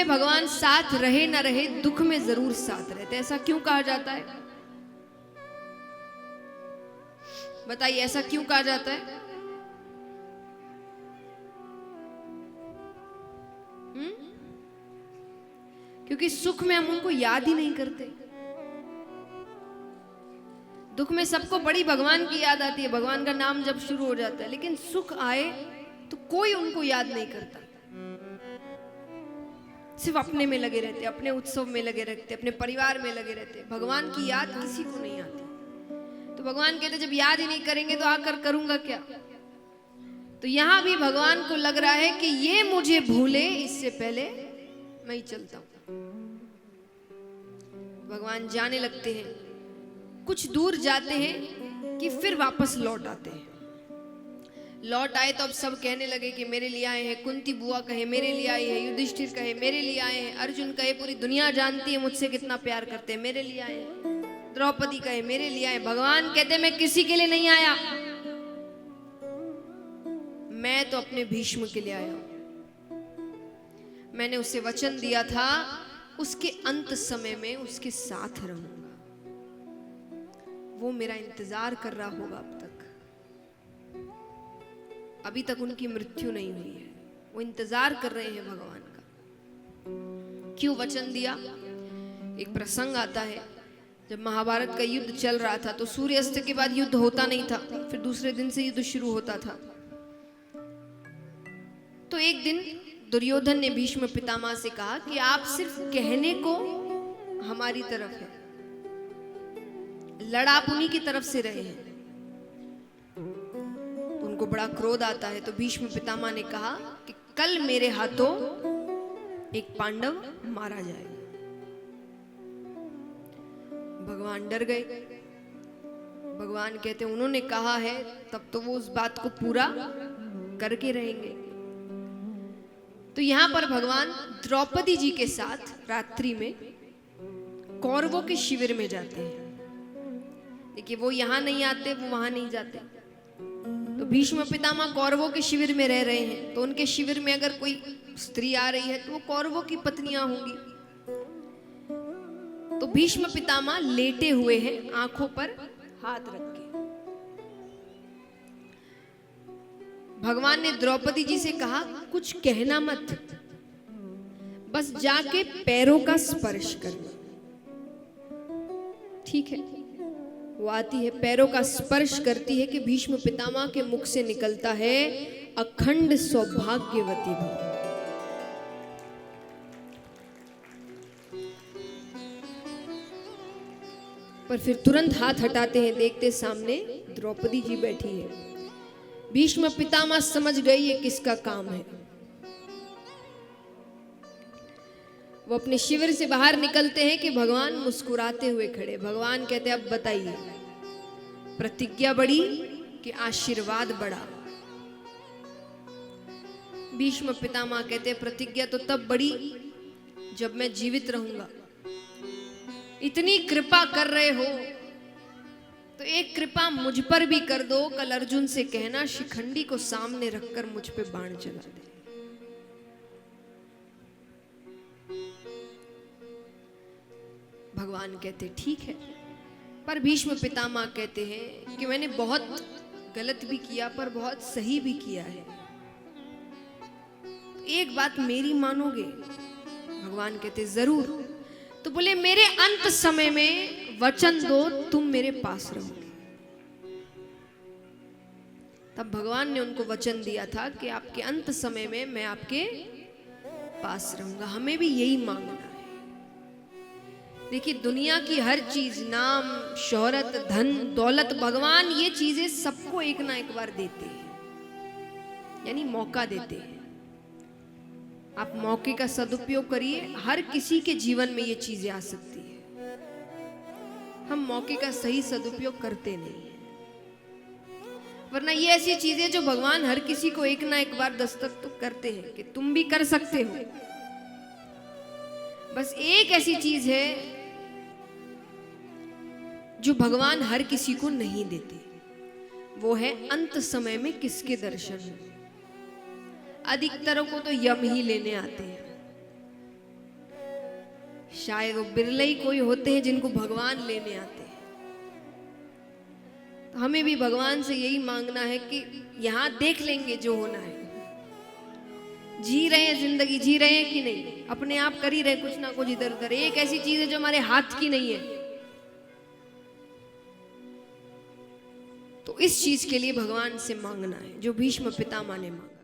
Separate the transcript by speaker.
Speaker 1: में भगवान साथ रहे न रहे, दुख में जरूर साथ रहते। ऐसा क्यों कहा जाता है? बताइए, ऐसा क्यों कहा जाता है? क्योंकि सुख में हम उनको याद ही नहीं करते। दुख में सबको बड़ी भगवान की याद आती है, भगवान का नाम जब शुरू हो जाता है, लेकिन सुख आए तो कोई उनको याद नहीं करता। सिर्फ अपने में लगे रहते, अपने उत्सव में लगे रहते, अपने परिवार में लगे रहते। भगवान की याद किसी को नहीं आती। तो भगवान कहते जब याद ही नहीं करेंगे तो आकर करूंगा क्या? तो यहां भी भगवान को लग रहा है कि ये मुझे भूले इससे पहले मैं ही चलता हूं। भगवान जाने लगते हैं, कुछ दूर जाते हैं कि फिर वापस लौट आते हैं। लौट आए तो अब सब कहने लगे कि मेरे लिए आए हैं। कुंती बुआ कहे मेरे लिए आई है, युधिष्ठिर कहे मेरे लिए आए हैं, अर्जुन कहे पूरी दुनिया जानती है मुझसे कितना प्यार करते हैं, मेरे लिए आए हैं, द्रौपदी कहे मेरे लिए आए। भगवान कहते मैं किसी के लिए नहीं आया, मैं तो अपने भीष्म के लिए आया हूं। मैंने उसे वचन दिया था उसके अंत समय में उसके साथ रहूंगा। वो मेरा इंतजार कर रहा होगा अब तक। अभी तक उनकी मृत्यु नहीं हुई है, वो इंतजार कर रहे हैं भगवान का। क्यों वचन दिया? एक प्रसंग आता है, जब महाभारत का युद्ध चल रहा था तो सूर्यास्त के बाद युद्ध होता नहीं था, फिर दूसरे दिन से युद्ध शुरू होता था। तो एक दिन दुर्योधन ने भीष्म पितामह से कहा कि आप सिर्फ कहने को हमारी तरफ है, लड़ आप उन्हीं की तरफ से रहे हैं। उनको बड़ा क्रोध आता है, तो भीष्म पितामह ने कहा कि कल मेरे हाथों एक पांडव मारा जाएगा। भगवान डर गए। भगवान कहते उन्होंने कहा है तब तो वो उस बात को पूरा करके रहेंगे। तो यहां पर भगवान द्रौपदी जी के साथ रात्रि में कौरवों के शिविर में जाते हैं। देखिए, वो यहां नहीं आते, वो वहां नहीं जाते। तो भीष्म पितामह कौरवों के शिविर में रह रहे हैं, तो उनके शिविर में अगर कोई स्त्री आ रही है तो वो कौरवों की पत्नियां होंगी। तो भीष्म पितामह लेटे हुए हैं, आंखों पर हाथ रख के। भगवान ने द्रौपदी जी से कहा कुछ कहना मत, बस जाके पैरों का स्पर्श करना। ठीक है, वो आती है, पैरों का स्पर्श करती है कि भीष्म पितामह के मुख से निकलता है अखंड सौभाग्यवती भव। पर फिर तुरंत हाथ हटाते हैं, देखते सामने द्रौपदी जी बैठी है। भीष्म पितामह समझ गए ये किसका काम है। वो अपने शिविर से बाहर निकलते हैं कि भगवान मुस्कुराते हुए खड़े। भगवान कहते अब बताइए, प्रतिज्ञा बड़ी कि आशीर्वाद बड़ा? भीष्म पितामह कहते प्रतिज्ञा तो तब बड़ी जब मैं जीवित रहूंगा। इतनी कृपा कर रहे हो तो एक कृपा मुझ पर भी कर दो। कल अर्जुन से कहना शिखंडी को सामने रखकर मुझ पे बाण चला दे। भगवान कहते ठीक है। पर भीष्म पितामह कहते हैं कि मैंने बहुत गलत भी किया पर बहुत सही भी किया है, एक बात मेरी मानोगे? भगवान कहते जरूर। तो बोले मेरे अंत समय में वचन दो तुम मेरे पास रहोगे। तब भगवान ने उनको वचन दिया था कि आपके अंत समय में मैं आपके पास रहूंगा। हमें भी यही मांगना है। देखिए, दुनिया की हर चीज, नाम, शोहरत, धन, दौलत, भगवान ये चीजें सबको एक ना एक बार देते हैं, यानी मौका देते हैं। आप मौके का सदुपयोग करिए। हर किसी के जीवन में ये चीजें आ सकती है, हम मौके का सही सदुपयोग करते नहीं है। वरना ये ऐसी चीजें जो भगवान हर किसी को एक ना एक बार दस्तक तो करते हैं कि तुम भी कर सकते हो। बस एक ऐसी चीज है जो भगवान हर किसी को नहीं देते, वो है अंत समय में किसके दर्शन हो। अधिकतरों को तो यम ही लेने आते हैं, शायद वो बिरले ही कोई होते हैं जिनको भगवान लेने आते हैं। तो हमें भी भगवान से यही मांगना है कि यहाँ देख लेंगे जो होना है। जी रहे हैं जिंदगी, जी रहे हैं कि नहीं, अपने आप कर ही रहे कुछ ना कुछ इधर उधर। एक ऐसी चीज है जो हमारे हाथ की नहीं है, तो इस चीज के लिए भगवान से मांगना है जो भीष्म पितामह ने मांगा।